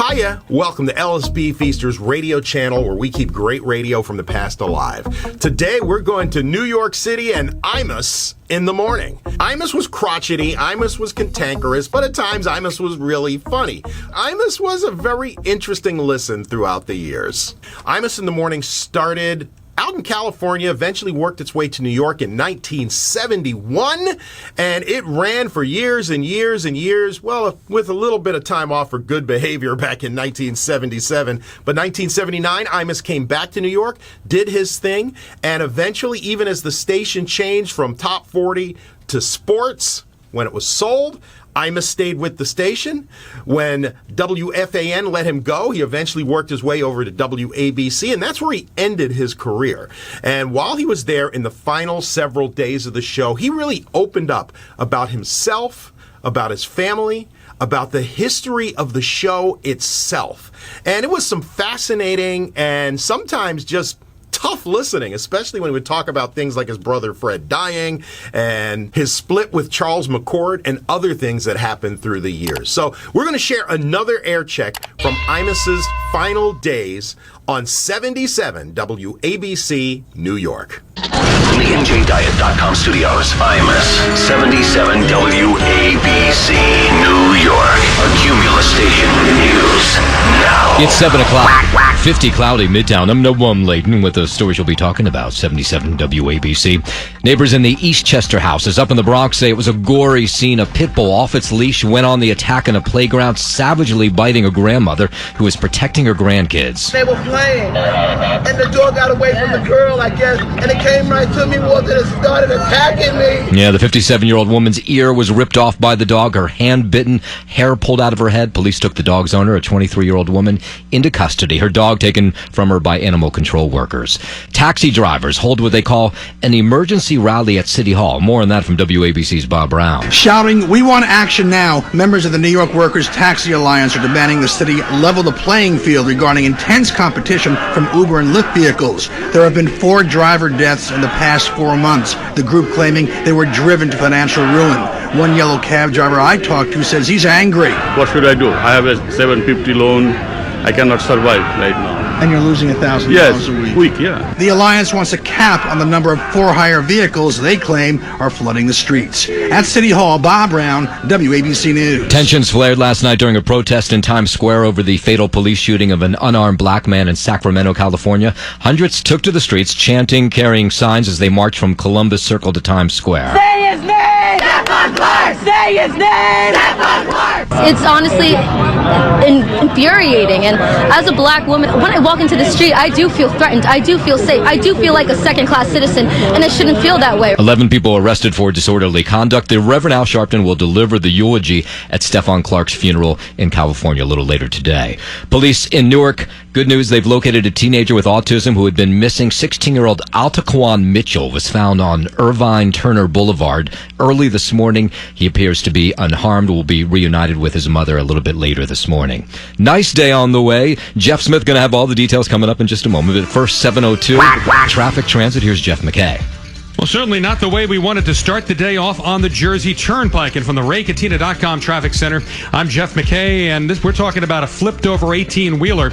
Hiya! Welcome to LSB Feasters radio channel, where we keep great radio from the past alive. Today we're going to New York City and Imus in the morning. Imus was crotchety, Imus was cantankerous, but at times Imus was really funny. Imus was a very interesting listen throughout the years. Imus in the morning started out in California, eventually worked its way to New York in 1971, and it ran for years and years and years, well, with a little bit of time off for good behavior back in 1977. But 1979, Imus came back to New York, did his thing, and eventually, even as the station changed from top 40 to sports, when it was sold, Imus stayed with the station. When WFAN let him go, he eventually worked his way over to WABC, and that's where he ended his career. And while he was there in the final several days of the show, he really opened up about himself, about his family, about the history of the show itself. And it was some fascinating and sometimes just tough listening, especially when we would talk about things like his brother Fred dying and his split with Charles McCord and other things that happened through the years. So we're going to share another air check from Imus's final days on 77 WABC New York. From the NJDiet.com studios, Imus, 77 WABC New York, a Cumulus station news now. It's 7 o'clock. 50 cloudy Midtown. I'm Noam Layton with the stories you'll be talking about. 77 WABC. Neighbors in the Eastchester houses up in the Bronx say it was a gory scene. A pit bull off its leash went on the attack in a playground, savagely biting a grandmother who was protecting her grandkids. They were playing, and the dog got away from the girl, I guess, and it came right to me, walked in and started attacking me. Yeah, the 57-year-old woman's ear was ripped off by the dog, her hand bitten, hair pulled out of her head. Police took the dog's owner, a 23-year-old woman, into custody. Her dog taken from her by animal control workers. Taxi drivers hold what they call an emergency rally at City Hall. More on that from WABC's Bob Brown. Shouting, "We want action now." Members of the New York Workers Taxi Alliance are demanding the city level the playing field regarding intense competition from Uber and Lyft vehicles. There have been 4 driver deaths in the past 4 months, the group claiming they were driven to financial ruin. One yellow cab driver I talked to says he's angry. What should I do? I have a 750 loan. I cannot survive right now. And you're losing $1,000 a week. Yeah. The Alliance wants a cap on the number of for-hire vehicles they claim are flooding the streets. At City Hall, Bob Brown, WABC News. Tensions flared last night during a protest in Times Square over the fatal police shooting of an unarmed black man in Sacramento, California. Hundreds took to the streets, chanting, carrying signs as they marched from Columbus Circle to Times Square. Say his name! Step on Clark! Say his name! Step on Clark! It's honestly infuriating, and as a black woman, when I walk into the street, I do feel threatened. I do feel safe. I do feel like a second-class citizen, and I shouldn't feel that way. 11 people arrested for disorderly conduct. The Reverend Al Sharpton will deliver the eulogy at Stephon Clark's funeral in California a little later today. Police in Newark, good news, they've located a teenager with autism who had been missing. 16-year-old Altaquan Mitchell was found on Irvine Turner Boulevard early this morning. He appears to be unharmed, will be reunited with his mother a little bit later this morning. Nice day on the way. Jeff Smith going to have all the details coming up in just a moment. But first, 7:02, traffic transit. Here's Jeff McKay. Well, certainly not the way we wanted to start the day off on the Jersey Turnpike. And from the RayCatina.com Traffic Center, I'm Jeff McKay, and we're talking about a flipped-over 18-wheeler.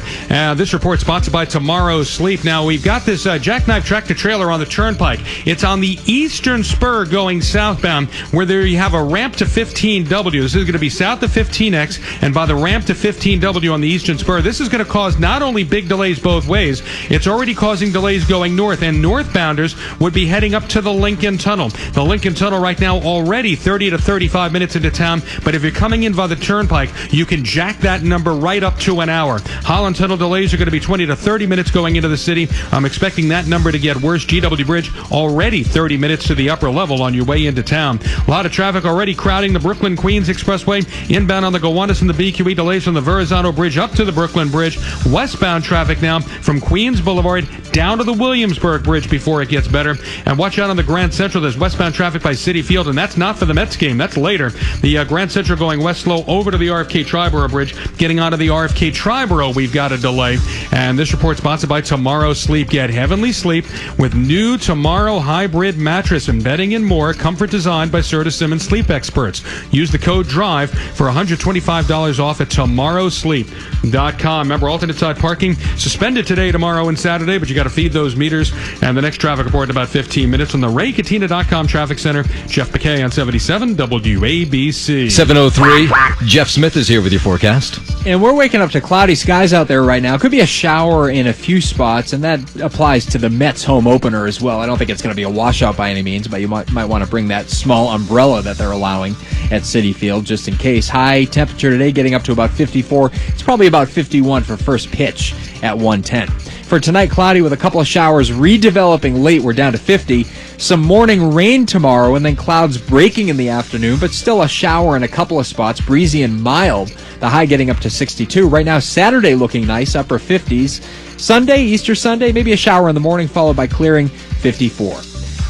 This report sponsored by Tomorrow's Sleep. Now, we've got this jackknife tractor-trailer on the Turnpike. It's on the eastern spur going southbound, where there you have a ramp to 15W. This is going to be south of 15X, and by the ramp to 15W on the eastern spur, this is going to cause not only big delays both ways, it's already causing delays going north, and northbounders would be heading up to the Lincoln Tunnel. The Lincoln Tunnel right now already 30 to 35 minutes into town, but if you're coming in by the Turnpike, you can jack that number right up to an hour. Holland Tunnel delays are going to be 20 to 30 minutes going into the city. I'm expecting that number to get worse. GW Bridge already 30 minutes to the upper level on your way into town. A lot of traffic already crowding the Brooklyn-Queens Expressway. Inbound on the Gowanus and the BQE, delays from the Verrazano Bridge up to the Brooklyn Bridge. Westbound traffic now from Queens Boulevard down to the Williamsburg Bridge before it gets better. And watch watch out on the Grand Central. There's westbound traffic by Citi Field, and that's not for the Mets game. That's later. The Grand Central going west slow over to the RFK Triborough Bridge. Getting onto the RFK Triborough, we've got a delay. And this report sponsored by Tomorrow Sleep. Get heavenly sleep with new Tomorrow Hybrid Mattress and bedding and more. Comfort designed by Serta Simmons sleep experts. Use the code DRIVE for $125 off at tomorrowsleep.com. Remember, alternate side parking suspended today, tomorrow, and Saturday, but you got to feed those meters. And the next traffic report in about 15 minutes from the RayCatina.com Traffic Center. Jeff McKay on 77 WABC. 7:03. Jeff Smith is here with your forecast. And we're waking up to cloudy skies out there right now. Could be a shower in a few spots, and that applies to the Mets home opener as well. I don't think it's going to be a washout by any means, but you might want to bring that small umbrella that they're allowing at Citi Field just in case. High temperature today getting up to about 54. It's probably about 51 for first pitch at 1:10. For tonight, cloudy with a couple of showers redeveloping late. We're down to 50. Some morning rain tomorrow, and then clouds breaking in the afternoon, but still a shower in a couple of spots, breezy and mild. The high getting up to 62. Right now, Saturday looking nice, upper 50s. Sunday, Easter Sunday, maybe a shower in the morning, followed by clearing, 54.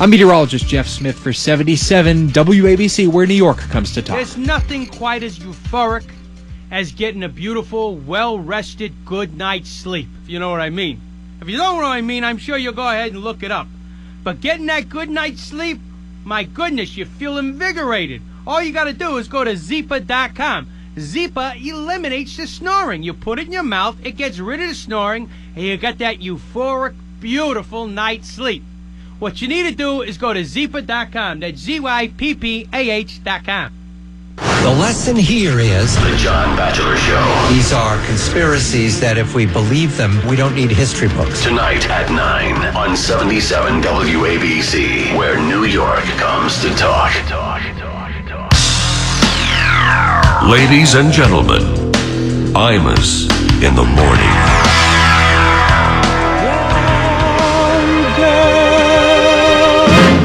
I'm meteorologist Jeff Smith for 77 WABC, where New York comes to talk. There's nothing quite as euphoric as getting a beautiful, well-rested, good night's sleep, if you know what I mean. If you don't know what I mean, I'm sure you'll go ahead and look it up. But getting that good night's sleep, my goodness, you feel invigorated. All you got to do is go to Zeepa.com. Zeepa eliminates the snoring. You put it in your mouth, it gets rid of the snoring, and you got that euphoric, beautiful night's sleep. What you need to do is go to Zeepa.com. That's ZYPPAH.com. The lesson here is The John Bachelor Show. these are conspiracies that if we believe them, we don't need history books. Tonight at 9 on 77 WABC, where New York comes to talk. Ladies and gentlemen, Imus in the morning.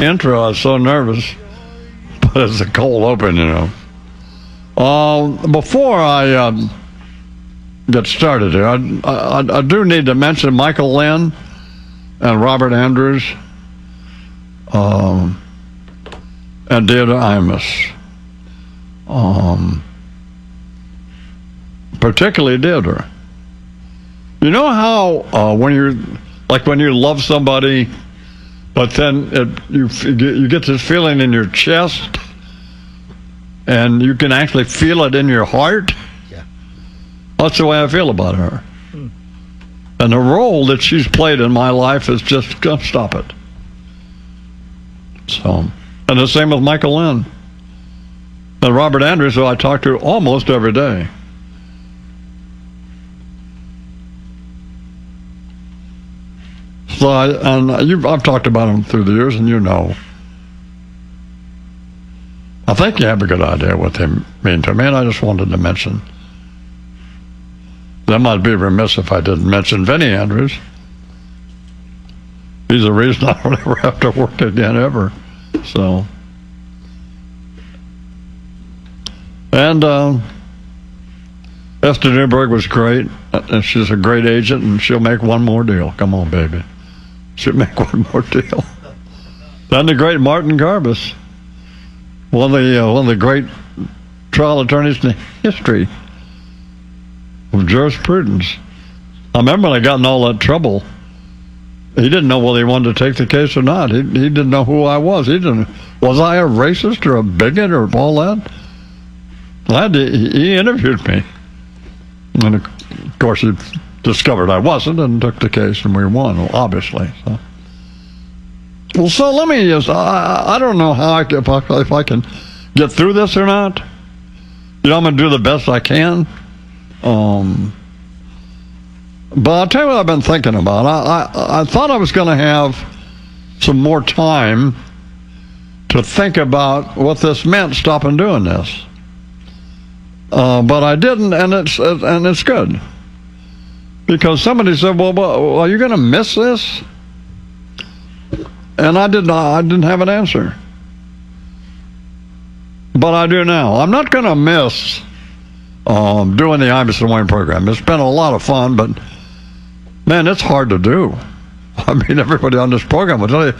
Intro, I was so nervous, but it's a cold open, you know. Before I get started here, I do need to mention Michael Lynn and Robert Andrews and Deirdre Imus. Particularly Deirdre. You know how when you love somebody, but then you get this feeling in your chest, and you can actually feel it in your heart? Yeah. That's the way I feel about her. And the role that she's played in my life is just going to stop it. So, and the same with Michael Lynn. And Robert Andrews, who I talk to almost every day. So I've talked about him through the years, and you know. I think you have a good idea what they mean to me, and I just wanted to mention. Then I'd be remiss if I didn't mention Vinnie Andrews. He's the reason I don't ever have to work again, ever. So. And Esther Newberg was great, and she's a great agent, and she'll make one more deal. Come on, baby. She'll make one more deal. Then the great Martin Garbus. One of the great trial attorneys in history of jurisprudence. I remember when I got in all that trouble, he didn't know whether he wanted to take the case or not. He didn't know who I was. Was I a racist or a bigot or all that? He interviewed me. And of course he discovered I wasn't and took the case, and we won, obviously. So. Well, so let me just, I don't know if I can get through this or not. You know, I'm going to do the best I can. But I'll tell you what I've been thinking about. I thought I was going to have some more time to think about what this meant, stopping doing this. But I didn't, and it's good. Because somebody said, well, are you going to miss this? And I didn't have an answer. But I do now. I'm not going to miss doing the Imus and Wayne program. It's been a lot of fun, but man, it's hard to do. I mean, everybody on this program will tell you,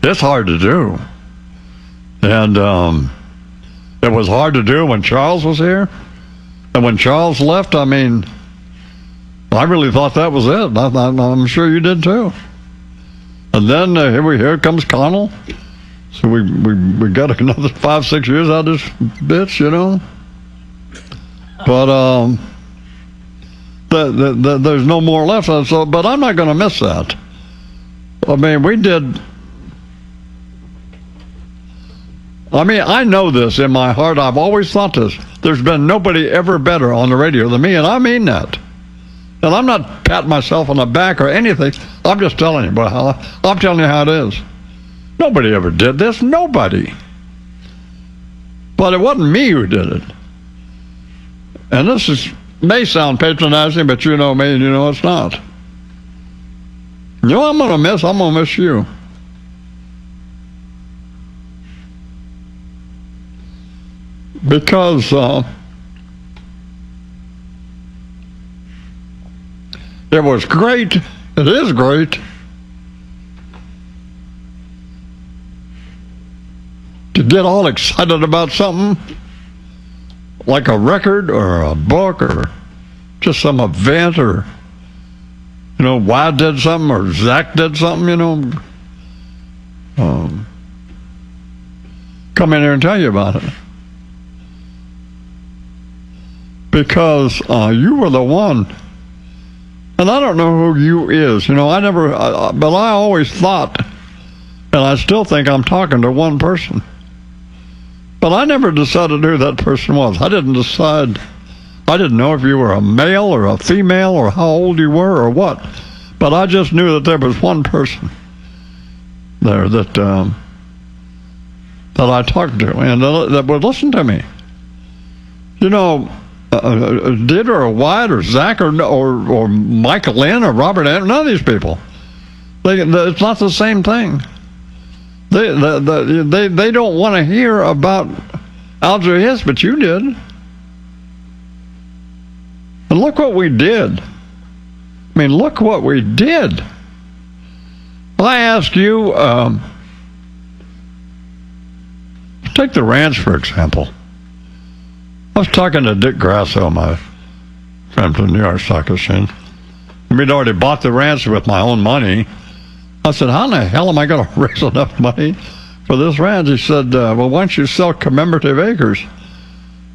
It's hard to do. And it was hard to do when Charles was here. And when Charles left, I mean, I really thought that was it. I'm sure you did too. And then here comes Connell. So we got another 5-6 years out of this bitch, you know. But there's no more left. So, but I'm not going to miss that. I mean, we did. I mean, I know this in my heart. I've always thought this. There's been nobody ever better on the radio than me, and I mean that. And I'm not patting myself on the back or anything. I'm just telling you, I'm telling you how it is. Nobody ever did this. Nobody. But it wasn't me who did it. And this may sound patronizing, but you know me and you know it's not. You know what I'm going to miss you. Because it was great. It is great to get all excited about something like a record or a book or just some event, or you know, Wyatt did something or Zach did something, you know, come in here and tell you about it. Because you were the one, and I don't know who you is, you know, but I always thought, and I still think I'm talking to one person. But I never decided who that person was. I didn't decide. I didn't know if you were a male or a female or how old you were or what. But I just knew that there was one person there that I talked to and that would listen to me. You know, Did or Wyatt or Zach or Michael Lynn or Robert Anderson, none of these people. It's not the same thing. They don't want to hear about Alger Hiss, but you did. And look what we did. I mean, look what we did. I ask you, take the ranch, for example. I was talking to Dick Grasso, my friend from the New York Stock Exchange. We'd already bought the ranch with my own money. I said, how in the hell am I going to raise enough money for this ranch? He said, well, why don't you sell commemorative acres?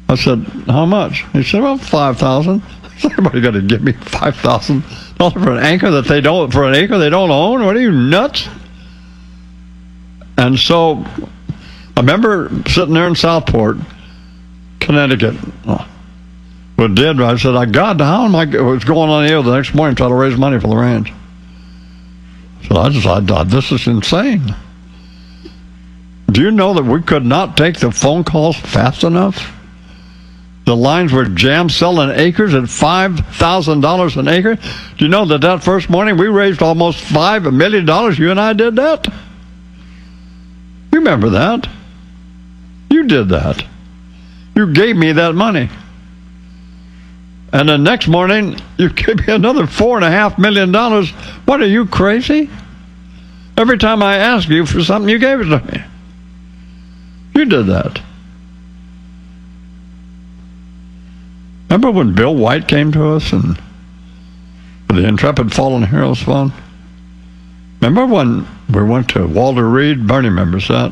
I said, how much? He said, well, $5,000. Somebody got to give me $5,000 for an acre that they don't own? What are you, nuts? And so I remember sitting there in Southport, Connecticut. What did I said, God, how am I was going on the air the next morning trying to raise money for the ranch? So I thought, this is insane. Do you know that we could not take the phone calls fast enough? The lines were jammed selling acres at $5,000 an acre. Do you know that first morning we raised almost $5 million? You and I did that. You remember that? You did that. You gave me that money. And the next morning, you gave me another $4.5 million. What, are you crazy? Every time I ask you for something, you gave it to me. You did that. Remember when Bill White came to us and the Intrepid Fallen Heroes Fund? Remember when we went to Walter Reed? Bernie remembers that.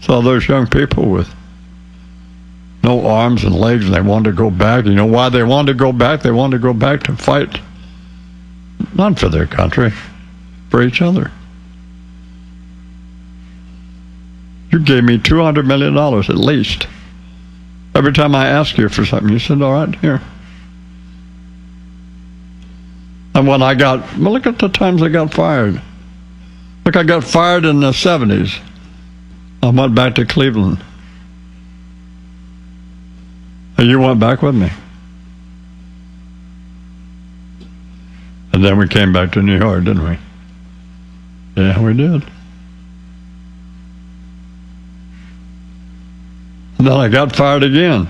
Saw those young people with no arms and legs, and they wanted to go back. You know why they wanted to go back? They wanted to go back to fight, not for their country, for each other. You gave me $200 million at least. Every time I asked you for something, you said, all right, here. And when look at the times I got fired. Look, I got fired in the 70s. I went back to Cleveland. And you went back with me. And then we came back to New York, didn't we? Yeah, we did. And then I got fired again.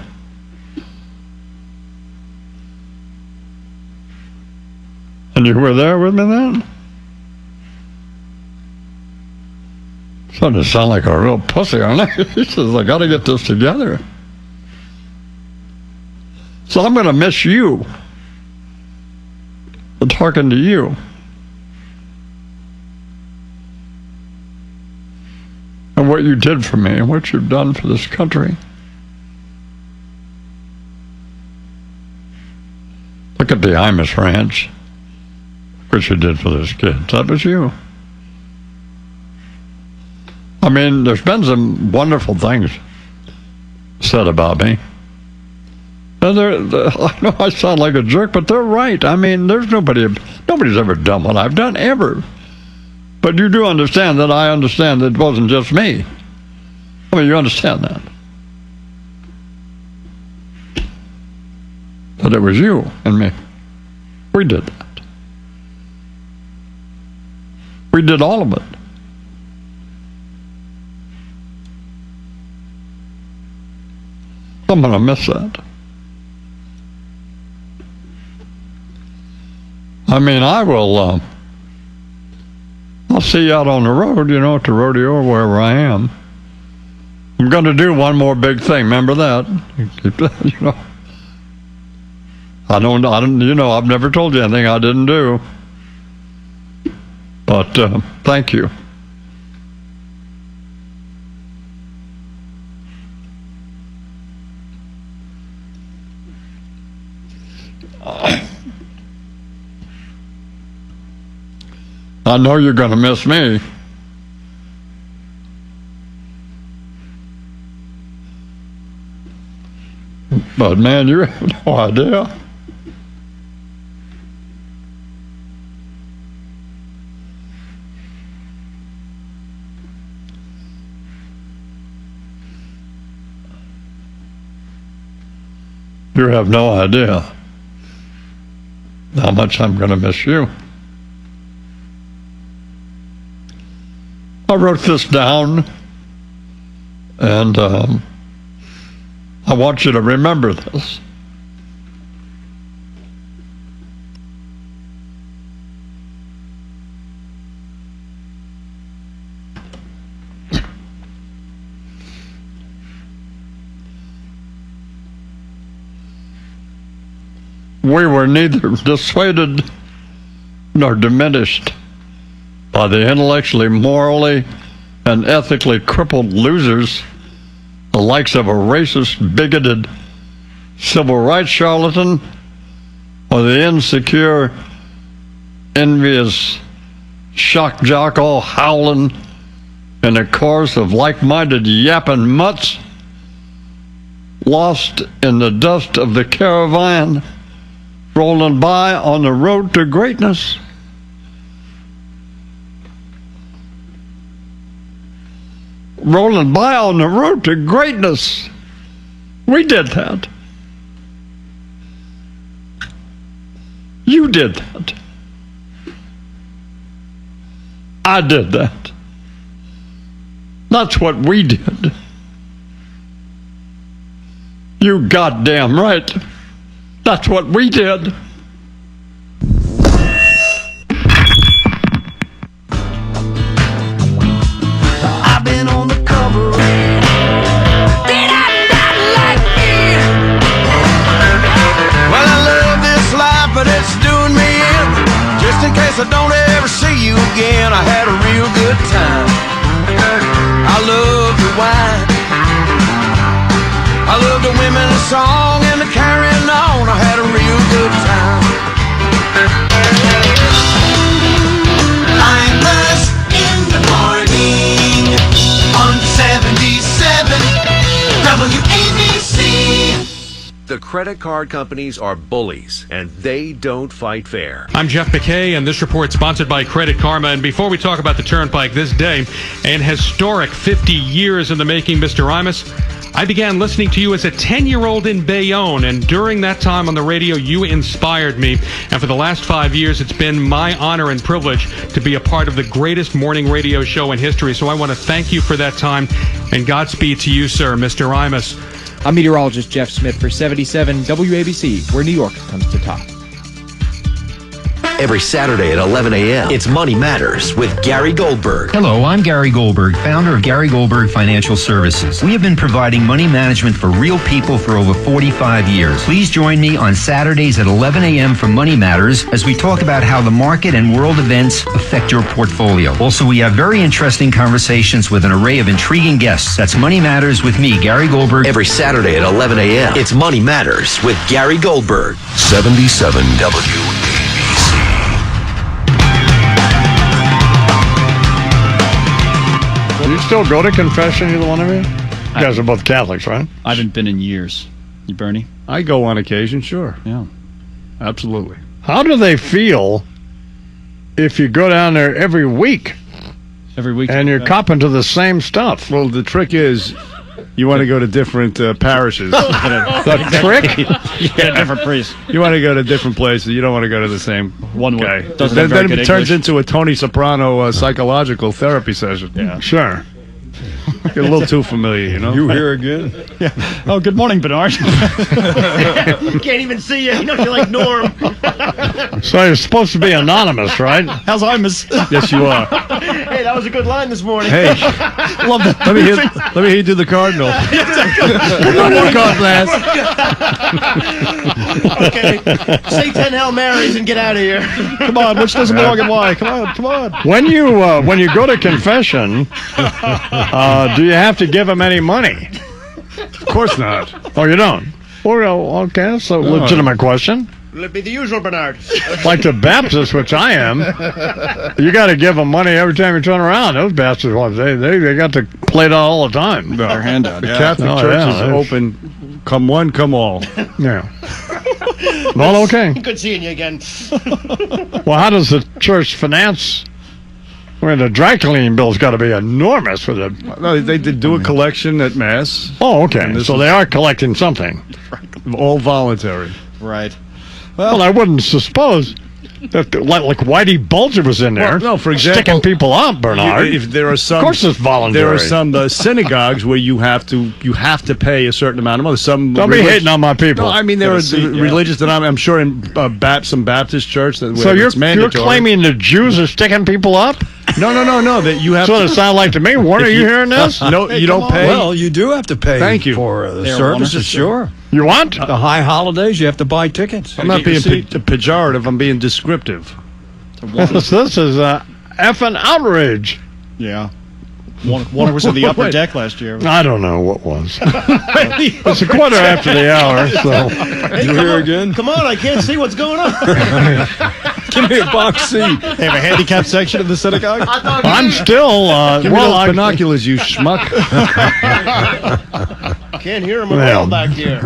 And you were there with me then? Starting to sound like a real pussy, aren't I? He says, I got to get this together. So I'm going to miss you. Talking to you. And what you did for me and what you've done for this country. Look at the Imus Ranch. What you did for this kid. That was you. I mean, there's been some wonderful things said about me. And I know I sound like a jerk, but they're right. I mean, there's nobody's ever done what I've done, ever. But you do understand that I understand that it wasn't just me. I mean, you understand that. That it was you and me. We did that. We did all of it. I'm going to miss that. I mean, I will, I'll see you out on the road, at the rodeo or wherever I am. I'm going to do one more big thing. Remember that? I don't, I've never told you anything I didn't do. But, thank you. I know you're going to miss me. But man, you have no idea. You have no idea how much I'm going to miss you. I wrote this down, and I want you to remember this. We were neither dissuaded nor diminished by the intellectually, morally, and ethically crippled losers, the likes of a racist, bigoted, civil rights charlatan, or the insecure, envious shock jock all howling in a chorus of like-minded yapping mutts, lost in the dust of the caravan, rolling by on the road to greatness. Rolling by on the road to greatness. We did that. You did that. I did that. That's what we did. You goddamn right. That's what we did. I've been on the cover. Did I not like it? Well, I love this life, but it's doing me in. Just in case I don't ever see you again, I had a real good time. I love the wine. I love the women, the song, and the carrying on. I had a real good time. Imus in the morning on 77 WABC. The credit card companies are bullies, and they don't fight fair. I'm Jeff McKay, and this report sponsored by Credit Karma. And before we talk about the Turnpike this day, an historic 50 years in the making, Mr. Imus, I began listening to you as a 10-year-old in Bayonne, and during that time on the radio, you inspired me. And for the last 5 years, it's been my honor and privilege to be a part of the greatest morning radio show in history. So I want to thank you for that time, and Godspeed to you, sir, Mr. Imus. I'm meteorologist Jeff Smith for 77 WABC, where New York comes to top. Every Saturday at 11 a.m., it's Money Matters with Gary Goldberg. Hello, I'm Gary Goldberg, founder of Gary Goldberg Financial Services. We have been providing money management for real people for over 45 years. Please join me on Saturdays at 11 a.m. for Money Matters as we talk about how the market and world events affect your portfolio. Also, we have very interesting conversations with an array of intriguing guests. That's Money Matters with me, Gary Goldberg. Every Saturday at 11 a.m., it's Money Matters with Gary Goldberg. 77 WABC. Do you still go to confession, either one of you? You guys are both Catholics, right? I haven't been in years. You, Bernie? I go on occasion, sure. Yeah. Absolutely. How do they feel if you go down there every week? Every week? And you're copping to the same stuff? Well, the trick is you want to go to different parishes. The trick? You get a different priest. You want to go to different places. You don't want to go to the same one guy. Then it turns into a Tony Soprano psychological therapy session. Yeah. Sure. Get a little too familiar, you know? You here again? Yeah. Oh, good morning, Bernard. Can't even see you. You know, you're like Norm. So you're supposed to be anonymous, right? How's Imus? Yes, you are. Hey, that was a good line this morning. Hey. Love that. Let me hear you do the Cardinal. One more card blast. Okay. Say 10 Hail Marys and get out of here. Come on, which doesn't belong and why? Come on. When you go to confession, do you have to give them any money? Of course not. Oh, you don't? Well, okay, that's a legitimate question. Will it be the usual, Bernard? Like the Baptists, which I am, you got to give them money every time you turn around. Those Baptist ones, they got to play it all the time. Their handout. The Catholic Church is open. Come one, come all. Yeah. Well, okay. Good seeing you again. Well, how does the church finance? I mean, the dry cleaning bill's got to be enormous for the... No, they did do a collection at Mass. Oh, okay. So they are collecting something. All voluntary. Right. Well, I wouldn't suppose that, like Whitey Bulger was in there. Well, no, for example, sticking people up, Bernard. If there are some, of course, it's voluntary. There are some synagogues where you have to pay a certain amount of money. Some don't be hating on my people. No, I mean there are religious that I'm sure in some Baptist church that. So you're claiming the Jews are sticking people up? No. That you have. That's what it sounds like to me. Warren, are you hearing this? No, you don't pay. Well, you do have to pay. Thank you for the services. Sure. You want the high holidays? You have to buy tickets. I'm not being pejorative. I'm being descriptive. This is effing outrage. Yeah. One was in the upper deck last year. I don't know what was. It's a quarter after the hour, so. Hey, you here again? Come on, I can't see what's going on. Give me a box seat. They have a handicap section in the synagogue? I'm still, Give me those binoculars, you schmuck. Can't hear him at all back here.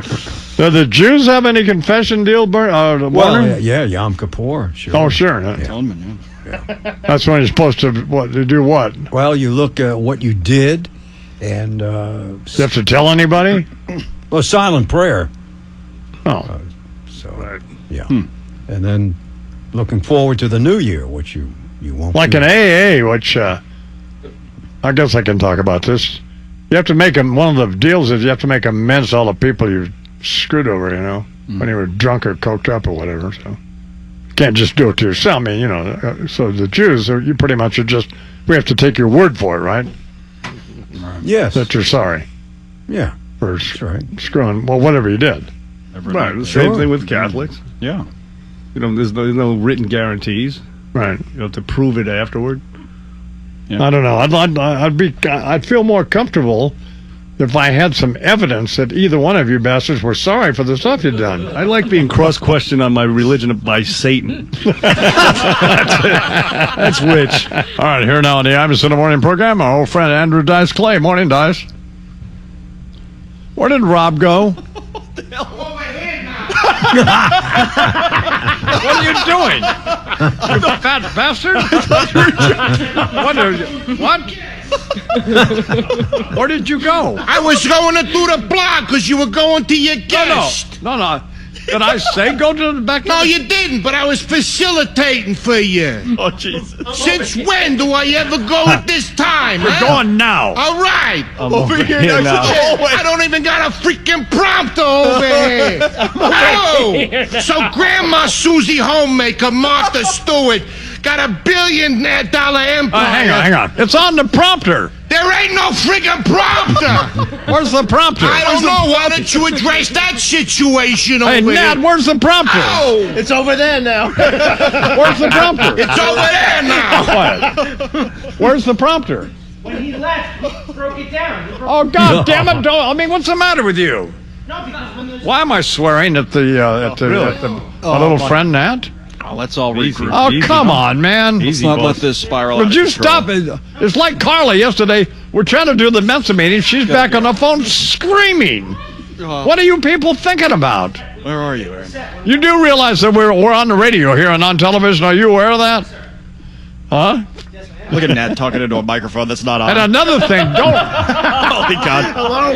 Do the Jews have any confession deal, well, yeah, Yom Kippur. Sure. Oh, sure. Atonement, yeah. That's when you're supposed to do what? Well, you look at what you did, and you have to tell anybody. Well, silent prayer. Oh, yeah, and then looking forward to the new year, which you won't. Like an AA, which I guess I can talk about this. You have to make them. One of the deals is you have to make amends to all the people you screwed over. You know, when you were drunk or coked up or whatever. So you can't just do it to yourself. I mean, you know. So the Jews, you pretty much are just. We have to take your word for it, right? Yes. That you're sorry. Yeah. For right. screwing. Well, whatever you did. Right. The same thing with Catholics. Yeah. You know, there's no written guarantees. Right. You have to prove it afterward. Yeah. I don't know. I'd feel more comfortable if I had some evidence that either one of you bastards were sorry for the stuff you'd done. I like being cross-questioned on my religion by Satan. That's which. All right, here now on the Imus in the Morning program, our old friend Andrew Dice Clay. Morning, Dice. Where did Rob go? What are you doing? You fat bastard! What? Where did you go? I was going through the block because you were going to your guest. No. Did I say go to the back? No, you didn't, but I was facilitating for you. Oh, Jesus. Since when do I ever go at this time? We're going now. All right. I'm over here now. I don't even got a freaking prompter over here. Oh, so Grandma Susie Homemaker, Martha Stewart, got $1 billion empire. Hang on. It's on the prompter. There ain't no friggin' prompter. Where's the prompter? I don't know. Why don't you address that situation over Hey, here? Nat, where's the prompter? Oh, It's over there now. Where's the prompter? it's over there now. What? Where's the prompter? When he left, he broke it down. Oh, God damn it! What's the matter with you? No, because when Why am I swearing at my little friend Nat? Oh, let's all regroup. Oh, come on, man! Let's not let this spiral. Would you stop it? It's like Carly yesterday. We're trying to do the Mensa meeting. She's back on the phone screaming. What are you people thinking about? Where are you, Aaron? You do realize that we're on the radio here and on television. Are you aware of that? Huh? Look at Nat talking into a microphone that's not on. And another thing, don't. Holy God. Hello?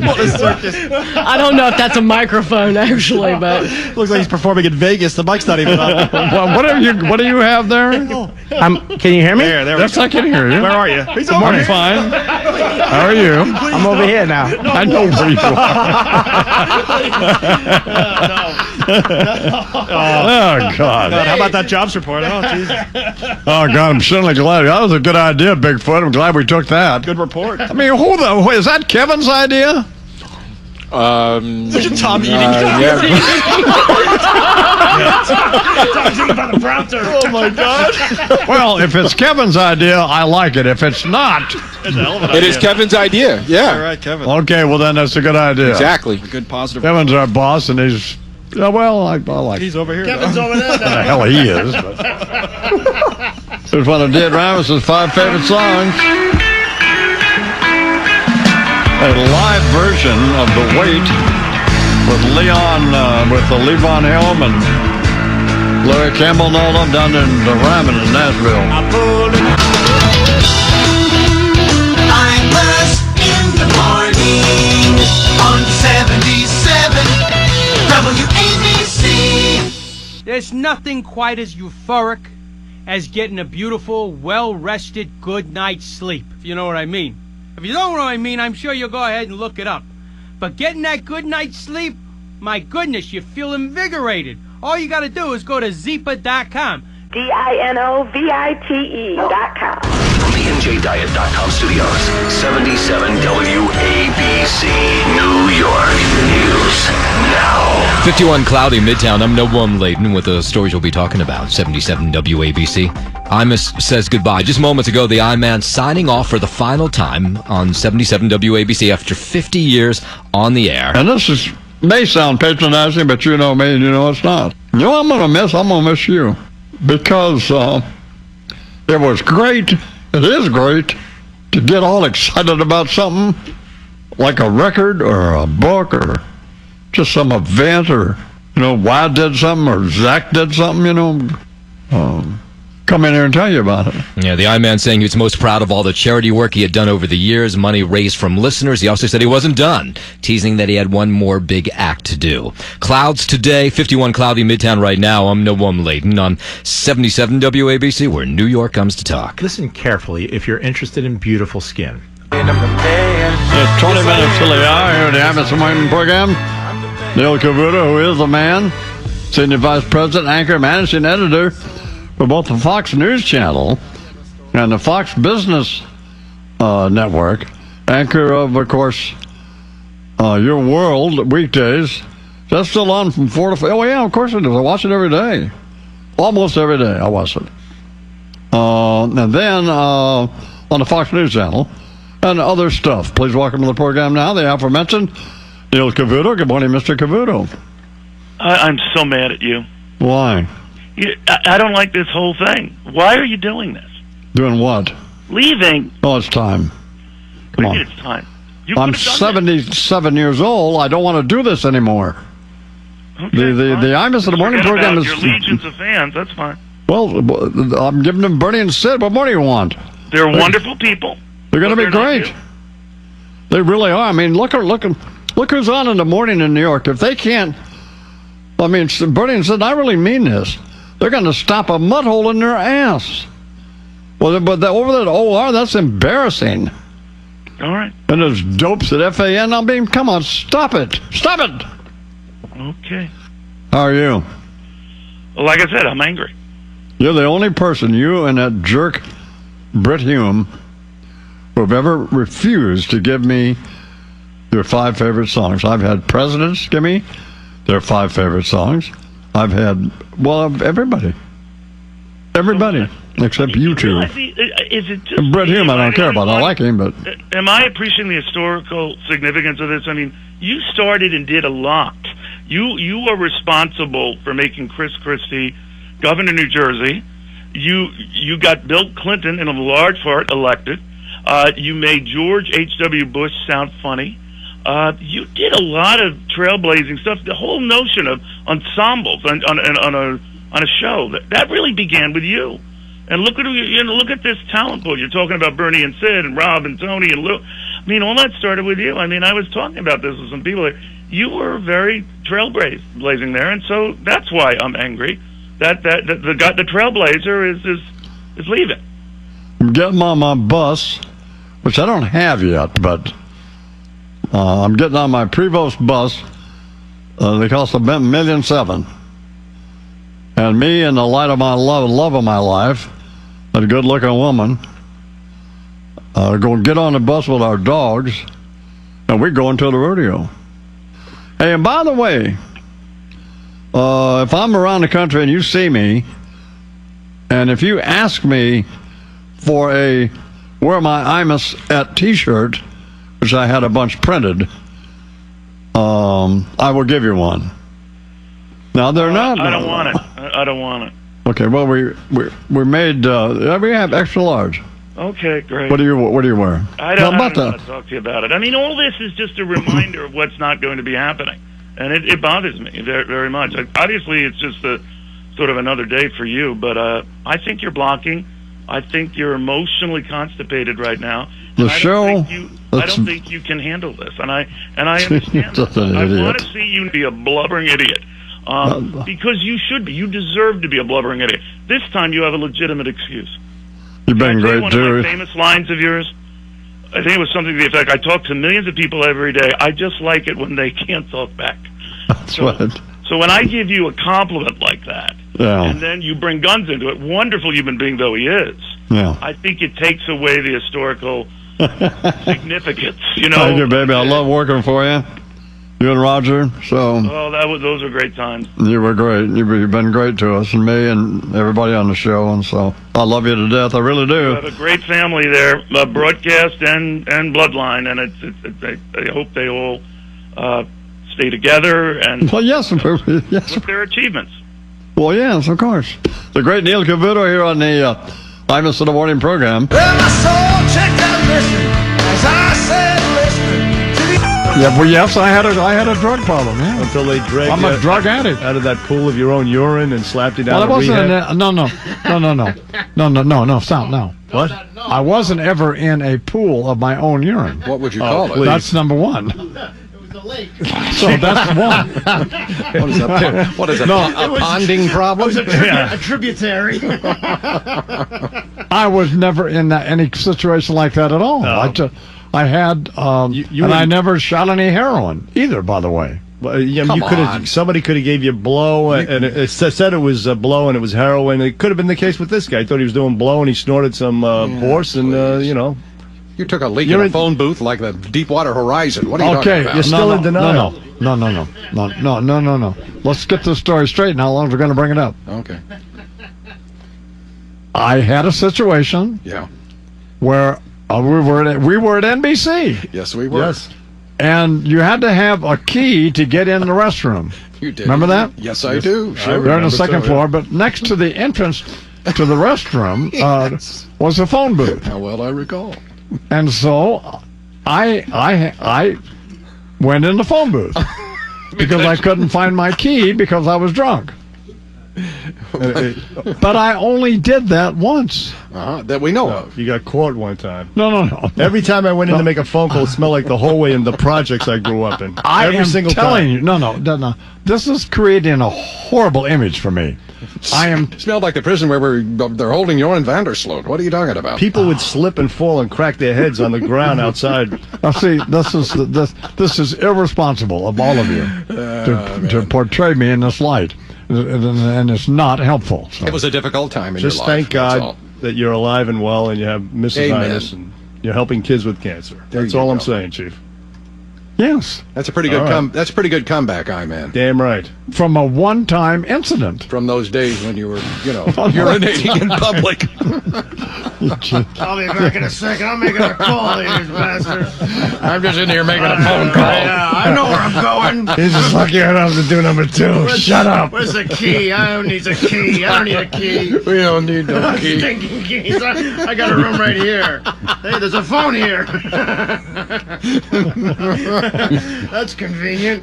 What a circus. I don't know if that's a microphone, actually, but... Looks like he's performing in Vegas. The mic's not even on. Well, what do you have there? Can you hear me? There Yes, I can hear you. Where are you? He's Good morning. Fine. How are you? I'm over here now. I know where you are. Oh, God. How about that jobs report? Oh, Jesus. Oh, God, I'm certainly glad. That was a good idea, Bigfoot. I'm glad we took that. Good report. I mean, is that Kevin's idea? Look at Tom eating. Tom's eating by the prompter. Oh, my God. Well, if it's Kevin's idea, I like it. If it's not... It's a hell of an idea. It is Kevin's idea, yeah. All right, Kevin. Okay, well, then that's a good idea. Exactly. A good positive. Kevin's our boss, and he's... Yeah, well, I like He's over here. Kevin's over there What the now. hell he is. But. Here's one of Did Ramos' 5 favorite songs. A live version of The Wait with Levon Helm and Larry Campbell and all of them down in the Ryman in Nashville. Imus in the morning on 77 WABC. There's nothing quite as euphoric as getting a beautiful, well-rested, good night's sleep, if you know what I mean. If you don't know what I mean, I'm sure you'll go ahead and look it up. But getting that good night's sleep, my goodness, you feel invigorated. All you got to do is go to Zipa.com. From DINOVITE.com. the NJDiet.com studios, 77 WABC, New York News Now. 51 cloudy Midtown. I'm Noah Layden with the stories we'll be talking about. 77 WABC. Imus says goodbye. Just moments ago, the I-Man signing off for the final time on 77 WABC after 50 years on the air. And this may sound patronizing, but you know me and you know it's not. You know what I'm going to miss you. Because it was great, it is great, to get all excited about something like a record or a book or just some event or, Y did something or Zach did something, come in here and tell you about it. Yeah, the I-Man saying he was most proud of all the charity work he had done over the years, money raised from listeners. He also said he wasn't done, teasing that he had one more big act to do. Clouds today, 51 cloudy Midtown right now. I'm Noah Layden on 77 WABC, where New York comes to talk. Listen carefully if you're interested in beautiful skin. It's 20 minutes till the hour here at the Imus Morning Program. Neil Cavuto, who is the man, Senior Vice President, Anchor, Managing Editor for both the Fox News Channel and the Fox Business Network. Anchor of course, Your World weekdays. That's still on from 4 to 5. Oh, yeah, of course it is. I watch it every day. Almost every day I watch it. And then on the Fox News Channel and other stuff. Please welcome to the program now the aforementioned Neil Cavuto. Good morning, Mr. Cavuto. I'm so mad at you. Why? I don't like this whole thing. Why are you doing this? Doing what? Leaving. Oh, it's time. Come on. It's time. I'm 77 years old. I don't want to do this anymore. Okay, the Imus in the morning Forget program about is... your legions of fans. That's fine. Well, I'm giving them Bernie and Sid. What more do you want? They're wonderful people. They're going to be great. They really are. I mean, look at Look who's on in the morning in New York. If they can't, I mean, Bernie said, I really mean this. They're going to stop a mud hole in their ass. Well, but over at OR, that's embarrassing. All right. And those dopes at FAN, I mean, come on, stop it. Stop it. Okay. How are you? Well, like I said, I'm angry. You're the only person, you and that jerk Britt Hume, who have ever refused to give me their 5 favorite songs. I've had presidents give me their 5 favorite songs. I've had, well, everybody. Everybody, except you two. Is it just Britt Hume, I don't care about. I like him, but... Am I appreciating the historical significance of this? I mean, you started and did a lot. You are responsible for making Chris Christie governor of New Jersey. You got Bill Clinton in a large part elected. You made George H.W. Bush sound funny. You did a lot of trailblazing stuff. The whole notion of ensembles on a show that really began with you. And look at look at this talent pool. You're talking about Bernie and Sid and Rob and Tony and Lou. I mean, all that started with you. I mean, I was talking about this with some people. You were very trailblazing there, and so that's why I'm angry. That the trailblazer is leaving. I'm getting on my bus, which I don't have yet, but I'm getting on my Prevost bus. They cost $1.7 million. And me and the light of my love of my life, a good-looking woman, go get on the bus with our dogs, and we go into the rodeo. Hey, and by the way, if I'm around the country and you see me, and if you ask me for a Wear My Imus at T-shirt, which I had a bunch printed, I will give you one. Now they're not. I don't want it. I don't want it. Okay. Well, we made we have extra large. Okay, great. What do you wear? I don't want to talk to you about it. I mean, all this is just a reminder of what's not going to be happening, and it bothers me very, very much. Obviously, it's just a sort of another day for you, but I think you're blocking. I think you're emotionally constipated right now. The show. I don't think you can handle this, and I understand. I want to see you be a blubbering idiot. Because you should be. You deserve to be a blubbering idiot. This time you have a legitimate excuse. You've been great, one of my famous lines of yours? I think it was something to the effect, I talk to millions of people every day. I just like it when they can't talk back. That's right. So when I give you a compliment like that, yeah, and then you bring guns into it, wonderful human being though he is, yeah, I think it takes away the historical significance. Thank you, baby. I love working for you. You and Roger, so... Oh, those were great times. You were great. You've been great to us and me and everybody on the show, and so I love you to death. I really do. You have a great family there, broadcast and bloodline, and I hope they all stay together and yes, with their achievements. Well, yes, of course. The great Neil Cavuto here on the Imus in the Morning program. Well, my soul checked out listening as I said listening. Yeah, well, yes, I had a drug problem. Yeah, until they dragged I'm a drug addict out of that pool of your own urine and slapped you down. Well, no, stop, no. What? I wasn't ever in a pool of my own urine. What would you call it? Please. That's number one. So that's one. What is that? What is it? No, a ponding problem? It was a tributary. I was never in any situation like that at all. No. I had, and I never shot any heroin either, by the way. Well, you could have. Somebody could have gave you blow, and it said it was blow, and it was heroin. It could have been the case with this guy. I thought he was doing blow, and he snorted some horse, and You took a leak in a phone booth like the Deepwater Horizon. What are you talking about? You're still in denial. No. Let's get this story straight and how long we're going to bring it up. Okay. I had a situation. Yeah. Where we were at NBC. Yes, we were. Yes. And you had to have a key to get in the restroom. You did. Remember that? Yes, I do. Sure. They're on the second floor, but next to the entrance to the restroom was a phone booth. How well I recall. And so I went in the phone booth because I couldn't find my key because I was drunk. But I only did that once. That we know of. You got caught one time. No. Every time I went in to make a phone call, it smelled like the hallway in the projects I grew up in. Every single telling you. No. This is creating a horrible image for me. Smelled like the prison where they're holding Joran Vandersloot. What are you talking about? People would slip and fall and crack their heads on the ground outside. Now, see, this is irresponsible of all of you to portray me in this light, and it's not helpful. So. It was a difficult time in your life. Just thank God that you're alive and well, and you have Mrs. Amen. Imus, and you're helping kids with cancer. That's all I'm saying, Chief. Yes, that's a pretty good that's a pretty good comeback, man. Damn right. From a one-time incident. From those days when you were, urinating in public. I'll be back in a second. I'm making a call here, bastard. I'm just in here making a phone call. Yeah, I know where I'm going. He's just lucky I don't have to do number 2. Shut up. Where's the key? I don't need a key. I don't need a key. We don't need no key. Stinking keys. I got a room right here. Hey, there's a phone here. That's convenient.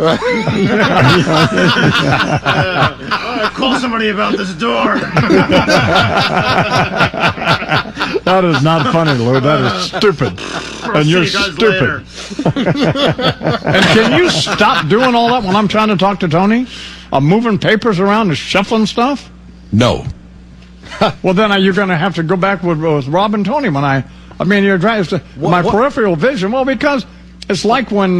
Call somebody about this door. That is not funny, Lou. That is stupid. And you're stupid. And can you stop doing all that when I'm trying to talk to Tony? I'm moving papers around and shuffling stuff? No. Well, then you're going to have to go back with Rob and Tony when my peripheral vision. Well, because it's like when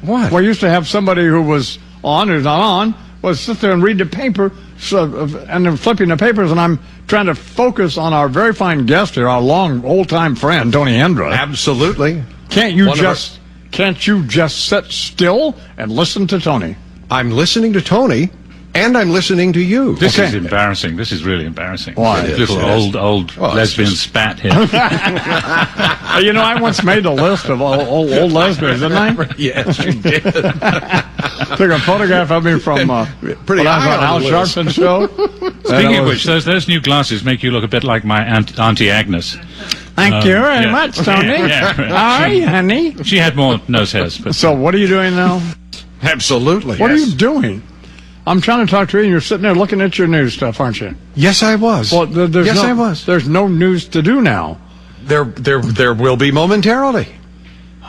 we used to have somebody who was on, who's not on, was sit there and read the paper, and then flipping the papers, and I'm trying to focus on our very fine guest here, our long old-time friend, Tony Hendra. Absolutely. Can't you just sit still and listen to Tony? I'm listening to Tony, and I'm listening to you. This is embarrassing. This is really embarrassing. Why? Little old lesbian spat here. I once made a list of old lesbians, didn't I? Yes, you did. Took a photograph of me from pretty high on Al the Sharpton's show. Speaking of which, those new glasses make you look a bit like my Auntie Agnes. Thank you very much, Tony. How are you, honey? She had more nose hairs. But so what are you doing now? Absolutely. What are you doing? I'm trying to talk to you, and you're sitting there looking at your news stuff, aren't you? Yes, I was. Well, I was. There's no news to do now. There will be momentarily.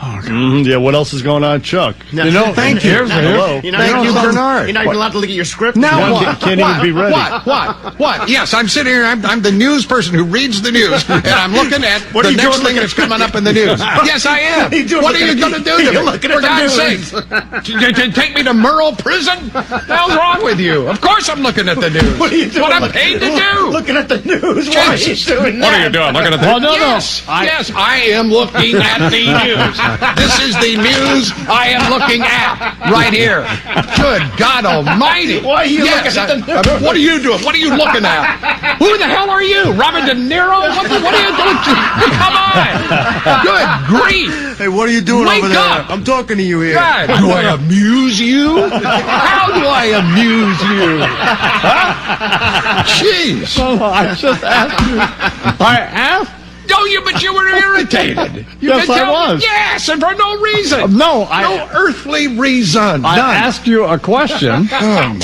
Oh, God. Yeah, what else is going on, Chuck? No, thank you. Hello. Thank you, Bernard. You're not even allowed to look at your script. Now what? Can't even be ready. What? Yes, I'm sitting here. I'm the news person who reads the news, and I'm looking at the next thing that's coming up in the news. Yes, I am. What are you going to do to me? For God's sake. Take me to Merle Prison? What the hell's wrong with you? Of course I'm looking at the news. What are you doing? What I'm paid to do. Looking at the news. Why are you doing that? what are you doing? Looking at the Yes, I am looking at the news. This is the news I am looking at right here. Good God Almighty! Why are you looking at the news? What are you doing? What are you looking at? Who the hell are you? Robert De Niro? What are you doing? Come on! Good grief! Hey, what are you doing Wake over there? up. I'm talking to you here. God, do I amuse you? How do I amuse you? Huh? Jeez! I just asked you. I asked. No, but you were irritated. Yes, I was. Yes, and for no reason. No earthly reason. I asked you a question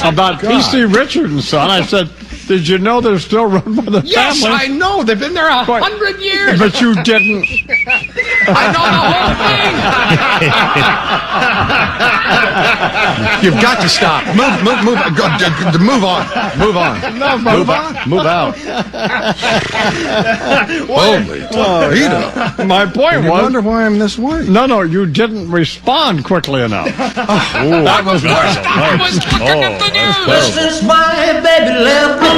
about P.C. Richard and Son. I said, did you know they're still run by the family? Yes, I know. They've been there 100 years. But you didn't. I know the whole thing. You've got to stop. Move on. Move out. Holy torpedo. My point was. I wonder why I'm this way. No, you didn't respond quickly enough. That was worse. I was looking at the news. Since my baby left me,